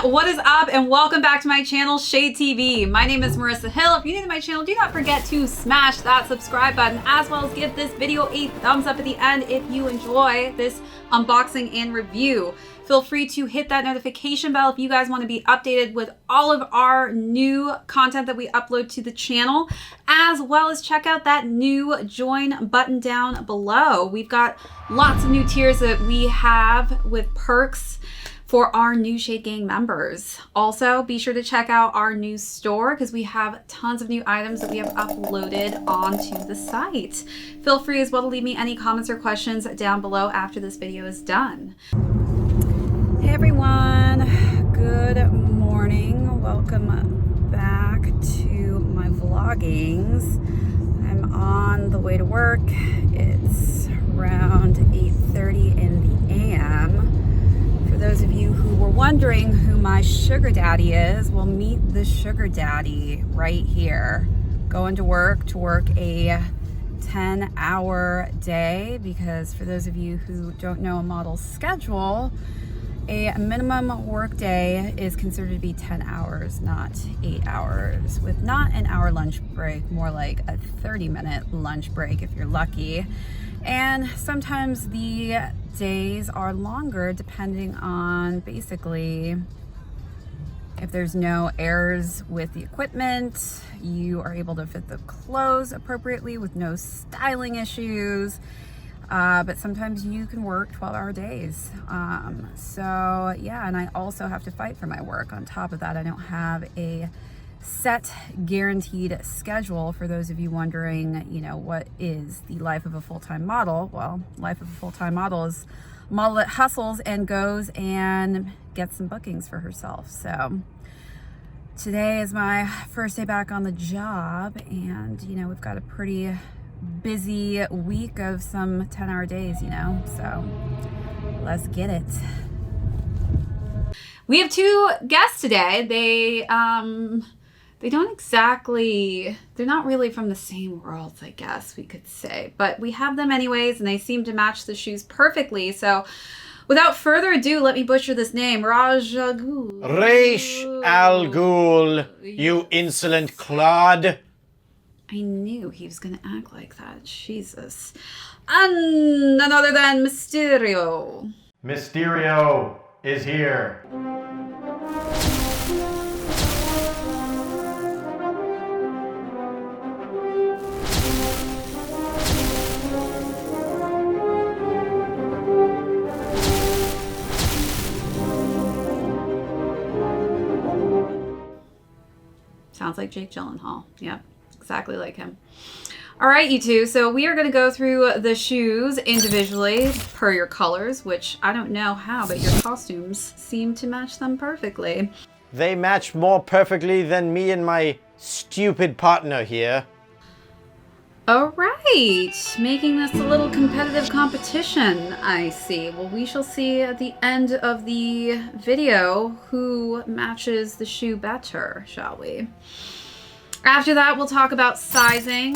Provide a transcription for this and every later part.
What is up and welcome back to my channel, ShadeTV. My name is Marissa Hill. If you're new to my channel, do not forget to smash that subscribe button as well as give this video a thumbs up at the end if you enjoy this unboxing and review. Feel free to hit that notification bell if you guys want to be updated with all of our new content that we upload to the channel, as well as check out that new join button down below. We've got lots of new tiers that we have with perks for our new Shade Gang members. Also, be sure to check out our new store because we have tons of new items that we have uploaded onto the site. Feel free as well to leave me any comments or questions down below after this video is done. Hey everyone, good morning. Welcome back to my vloggings. I'm on the way to work. It's around 8:30 in the AM. For those of you who were wondering who my sugar daddy is, well, meet the sugar daddy right here. Going to work a 10-hour day, because for those of you who don't know a model's schedule, a minimum work day is considered to be 10 hours, not 8 hours, with not an hour lunch break, more like a 30-minute lunch break if you're lucky. And sometimes the days are longer depending on basically if there's no errors with the equipment, you are able to fit the clothes appropriately with no styling issues. But sometimes you can work 12-hour days. So yeah, and I also have to fight for my work. On top of that, I don't have a set guaranteed schedule. For those of you wondering, you know, what is the life of a full-time model? Well, life of a full-time model is a model that hustles and goes and gets some bookings for herself. So today is my first day back on the job, and you know, we've got a pretty busy week of some 10-hour days, you know, so let's get it. We have two guests today. They don't exactly, they're not really from the same worlds, I guess we could say, but we have them anyways, and they seem to match the shoes perfectly. So without further ado, let me butcher this name. Ghul. Ghul, you insolent clod. I knew he was gonna act like that. Jesus. And none other than Mysterio. Mysterio is here. Sounds like Jake Gyllenhaal. Yep, exactly like him. All right, you two. So we are going to go through the shoes individually per your colors, which I don't know how, but your costumes seem to match them perfectly. They match more perfectly than me and my stupid partner here. All right, making this a little competitive competition, I see. Well, we shall see at the end of the video who matches the shoe better, shall we? After that, we'll talk about sizing.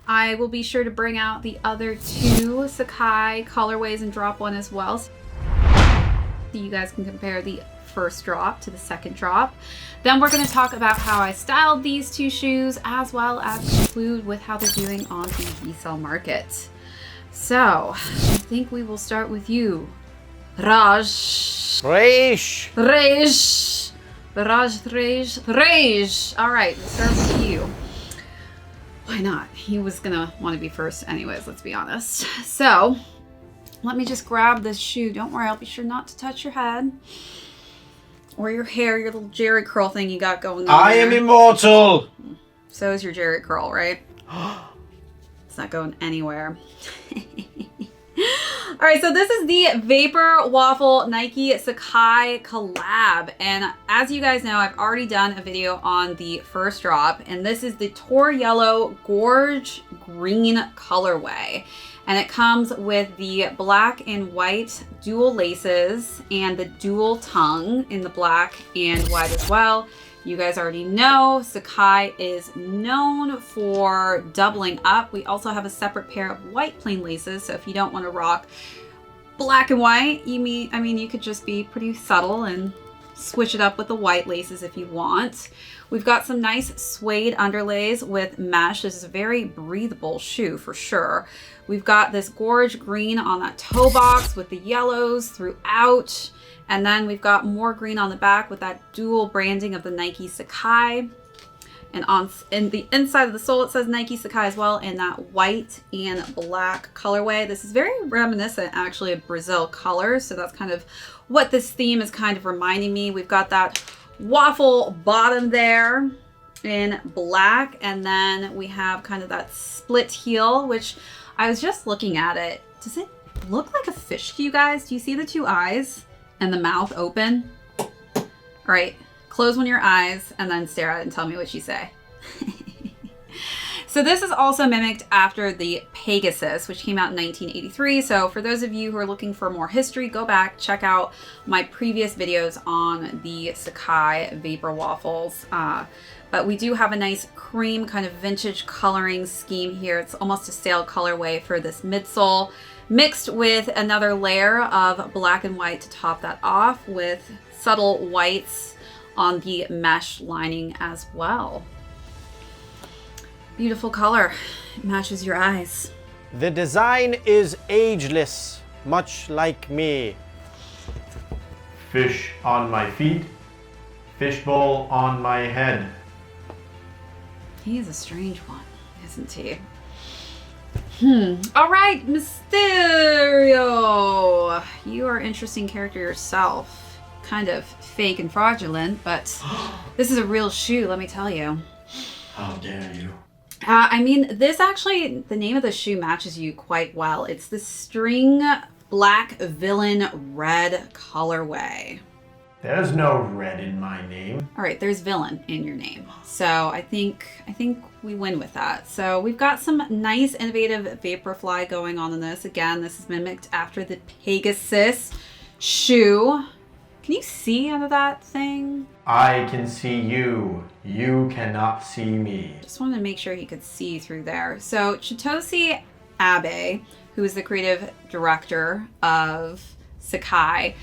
I will be sure to bring out the other two Sacai colorways and drop one as well, so you guys can compare the first drop to the second drop. Then we're going to talk about how I styled these two shoes, as well as conclude with how they're doing on the resale market. So I think we will start with you, Raj. Raj. Raj. All right, let's start with you. Why not? He was gonna want to be first anyways, let's be honest. So let me just grab this shoe. Don't worry, I'll be sure not to touch your head or your hair, your little Jerry curl thing you got going on. I am immortal. So is your Jerry curl, right? It's not going anywhere. All right, so this is the Vaporwaffle Nike Sacai collab. And as you guys know, I've already done a video on the first drop, and this is the Tor Yellow Gorge Green colorway. And it comes with the black and white dual laces and the dual tongue in the black and white as well. You guys already know Sacai is known for doubling up. We also have a separate pair of white plain laces. So if you don't want to rock black and white, you could just be pretty subtle and switch it up with the white laces if you want. We've got some nice suede underlays with mesh. This is a very breathable shoe for sure. We've got this gorge green on that toe box with the yellows throughout. And then we've got more green on the back with that dual branding of the Nike Sacai. And in the inside of the sole, it says Nike Sacai as well in that white and black colorway. This is very reminiscent actually of Brazil colors. So that's kind of what this theme is kind of reminding me. We've got that waffle bottom there in black. And then we have kind of that split heel, which I was just looking at it. Does it look like a fish to you guys? Do you see the two eyes and the mouth open? All right, close one of your eyes and then stare at it and tell me what you say. So this is also mimicked after the Pegasus, which came out in 1983. So for those of you who are looking for more history, go back, check out my previous videos on the Sacai Vaporwaffles. But we do have a nice cream kind of vintage coloring scheme here. It's almost a sail colorway for this midsole, mixed with another layer of black and white to top that off with subtle whites on the mesh lining as well. Beautiful color. It matches your eyes. The design is ageless, much like me. Fish on my feet, fishbowl on my head. He's a strange one, isn't he? All right, Mysterio. You are an interesting character yourself. Kind of fake and fraudulent, but this is a real shoe, let me tell you. How dare you? This actually, the name of the shoe matches you quite well. It's the String Black Villain Red colorway. There's no red in my name. All right, there's villain in your name. So I think we win with that. So we've got some nice innovative Vaporfly going on in this. Again, this is mimicked after the Pegasus shoe. Can you see under that thing? I can see you. You cannot see me. Just wanted to make sure he could see through there. So Sacai Vaporwaffle, who is the creative director of Sacai,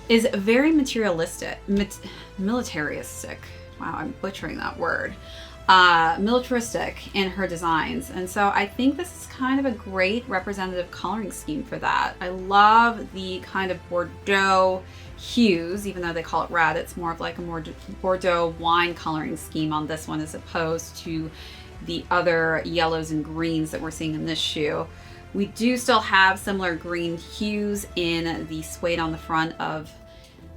is very militaristic. Wow, I'm butchering that word. Militaristic in her designs. And so I think this is kind of a great representative coloring scheme for that. I love the kind of Bordeaux hues, even though they call it red, it's more of like a more Bordeaux wine coloring scheme on this one as opposed to the other yellows and greens that we're seeing in this shoe. We do still have similar green hues in the suede on the front of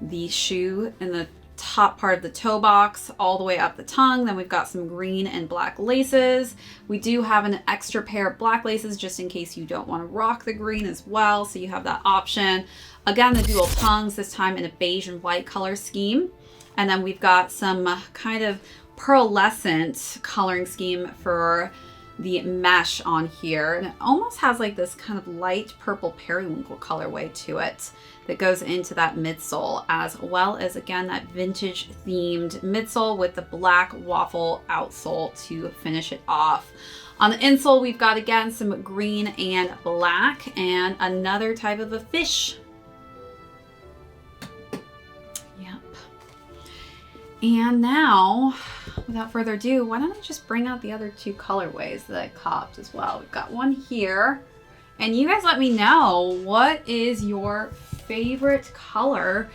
the shoe in the top part of the toe box all the way up the tongue. Then we've got some green and black laces. We do have an extra pair of black laces just in case you don't want to rock the green as well. So you have that option. Again, the dual tongues, this time in a beige and white color scheme. And then we've got some kind of pearlescent coloring scheme for the mesh on here. And it almost has like this kind of light purple periwinkle colorway to it that goes into that midsole, as well as, again, that vintage themed midsole with the black waffle outsole to finish it off. On the insole, we've got, again, some green and black and another type of a fish. Yep. And now, without further ado, why don't I just bring out the other two colorways that I copped as well. We've got one here, and you guys let me know, what is your favorite color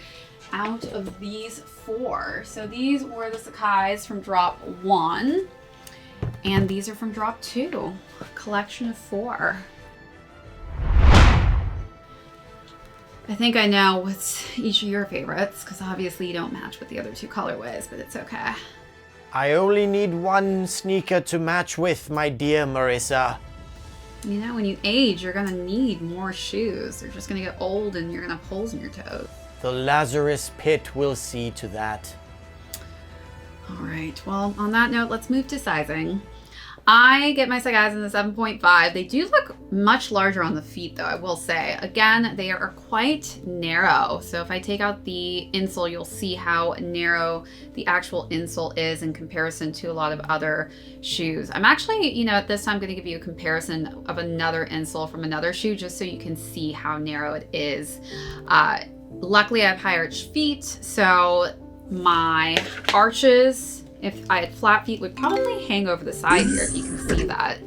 out of these four? So these were the Sacai's from drop 1. And these are from drop 2, collection of 4. I think I know what's each of your favorites, because obviously you don't match with the other 2 colorways, but it's okay. I only need one sneaker to match with, my dear Marissa. You know, when you age, you're gonna need more shoes. They're just gonna get old and you're gonna have holes in your toes. The Lazarus Pit will see to that. All right, well, on that note, let's move to sizing. I get my Sacai's in the 7.5. They do look much larger on the feet though, I will say. Again, they are quite narrow. So if I take out the insole, you'll see how narrow the actual insole is in comparison to a lot of other shoes. I'm actually, you know, at this time going to give you a comparison of another insole from another shoe just so you can see how narrow it is. Luckily, I have high arched feet, so my arches, if I had flat feet, would probably hang over the side here, if you can see that.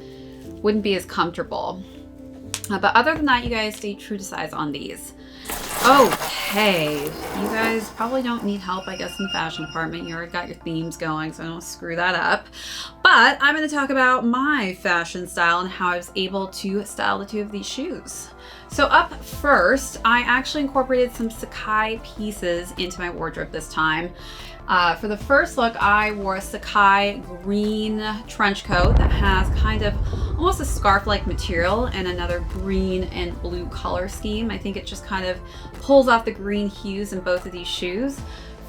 Wouldn't be as comfortable. But other than that, you guys stay true to size on these. Okay, you guys probably don't need help, I guess, in the fashion department. You already got your themes going, so I don't screw that up. But I'm going to talk about my fashion style and how I was able to style the 2 of these shoes. So up first, I actually incorporated some Sacai pieces into my wardrobe this time. For the first look, I wore a Sacai green trench coat that has kind of almost a scarf-like material and another green and blue color scheme. I think it just kind of pulls off the green hues in both of these shoes.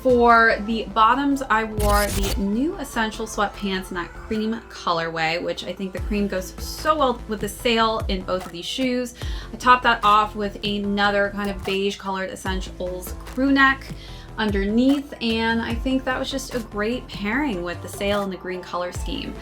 For the bottoms, I wore the new Essential sweatpants in that cream colorway, which I think the cream goes so well with the sail in both of these shoes. I topped that off with another kind of beige colored Essentials crew neck underneath, and I think that was just a great pairing with the sail and the green color scheme.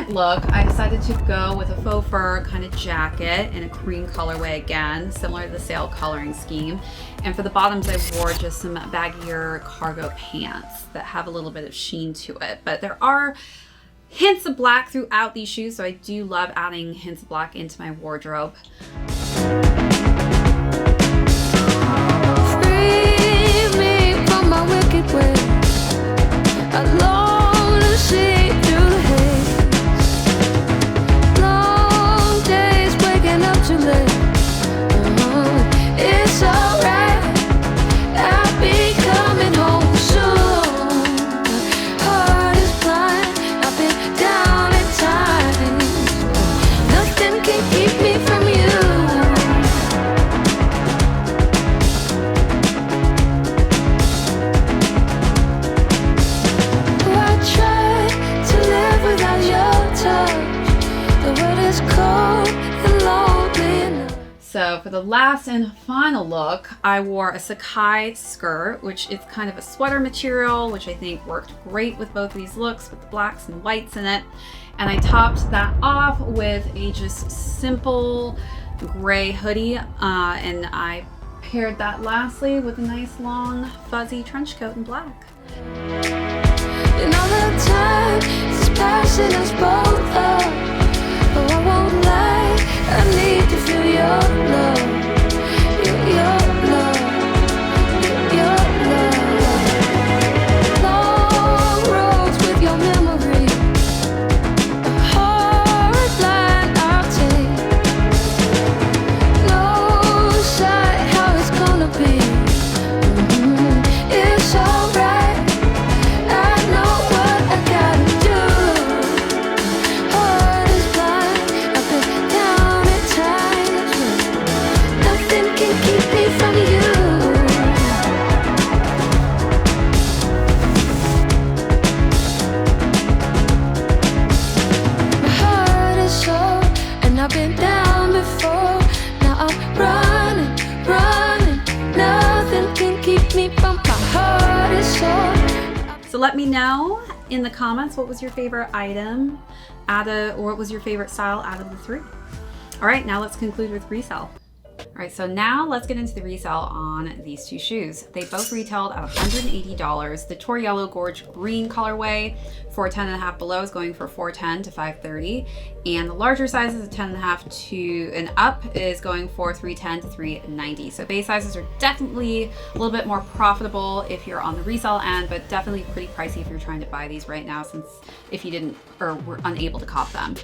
Look, I decided to go with a faux fur kind of jacket in a cream colorway again, similar to the sail coloring scheme. And for the bottoms, I wore just some baggier cargo pants that have a little bit of sheen to it. But there are hints of black throughout these shoes, so I do love adding hints of black into my wardrobe. Free me from my wicked ways. I long to see through the haze. Too late. It's alright. I'll be coming home soon. Heart is blind. I've been down at times. Nothing can keep me from you. I try to live without your touch. The world is cold and lonely. So for the last and final look, I wore a Sacai skirt, which is kind of a sweater material, which I think worked great with both of these looks with the blacks and whites in it. And I topped that off with a just simple gray hoodie. And I paired that lastly with a nice long fuzzy trench coat in black. You know the time is passing us both up. Oh, I won't lie, I need to feel your love, your love, your love. Long roads with your memory, a hard line I'll take. No sight how it's gonna be. It's alright, I know what I gotta do. Heart is blind, I've been down at times. So let me know in the comments what was your favorite item or what was your favorite style out of the 3. All right, now let's conclude with resale. All right, so now let's get into the resale on these 2 shoes. They both retailed at $180. The Tor Yellow Gorge Green colorway for 10.5 below is going for $410 to $530, and the larger sizes of 10.5 to and up is going for $310 to $390. So base sizes are definitely a little bit more profitable if you're on the resale end, but definitely pretty pricey if you're trying to buy these right now, since if you didn't or were unable to cop them.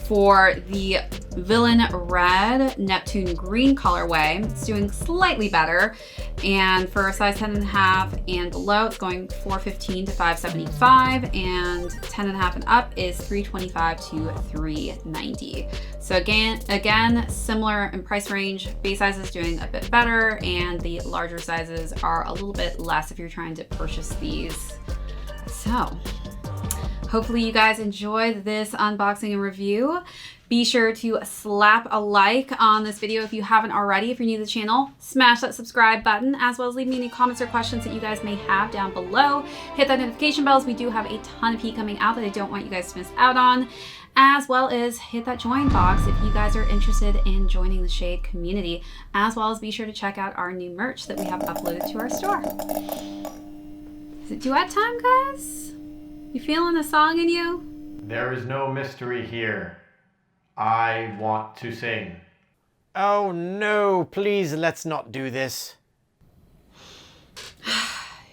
For the Villain Red Neptune Green colorway, it's doing slightly better, and for a size 10.5 and below, it's going $415 to $575, and 10.5 and up is $325 to $390. So again, similar in price range. Base size is doing a bit better, and the larger sizes are a little bit less if you're trying to purchase these. So hopefully you guys enjoyed this unboxing and review. Be sure to slap a like on this video if you haven't already. If you're new to the channel, smash that subscribe button, as well as leave me any comments or questions that you guys may have down below. Hit that notification bell, as we do have a ton of heat coming out that I don't want you guys to miss out on, as well as hit that join box if you guys are interested in joining the Shade community, as well as be sure to check out our new merch that we have uploaded to our store. Is it duet time, guys? You feeling the song in you? There is no mystery here. I want to sing. Oh no, please let's not do this.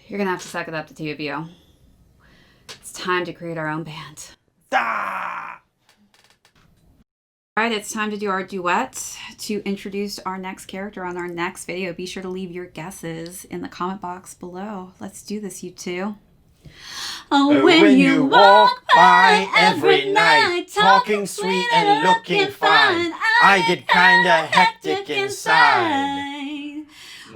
You're gonna have to suck it up, the 2 of you. It's time to create our own band. Ah! All right, it's time to do our duet to introduce our next character on our next video. Be sure to leave your guesses in the comment box below. Let's do this, you 2. Oh, when you walk by every night, talking sweet and looking fine, I get kinda hectic inside.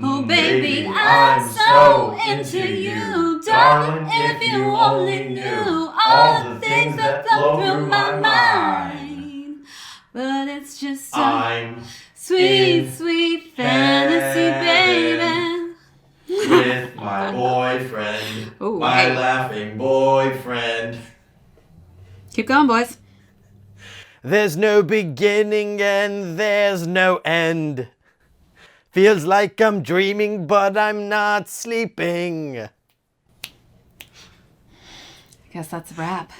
Oh baby, I'm so into you, darling, if you only knew all the things that flow through my mind. But it's just I'm sweet, sweet fantasy, baby. with my boyfriend, Ooh, my hey. laughing boyfriend. Keep going, boys. There's no beginning and there's no end. Feels like I'm dreaming, but I'm not sleeping. I guess that's a wrap.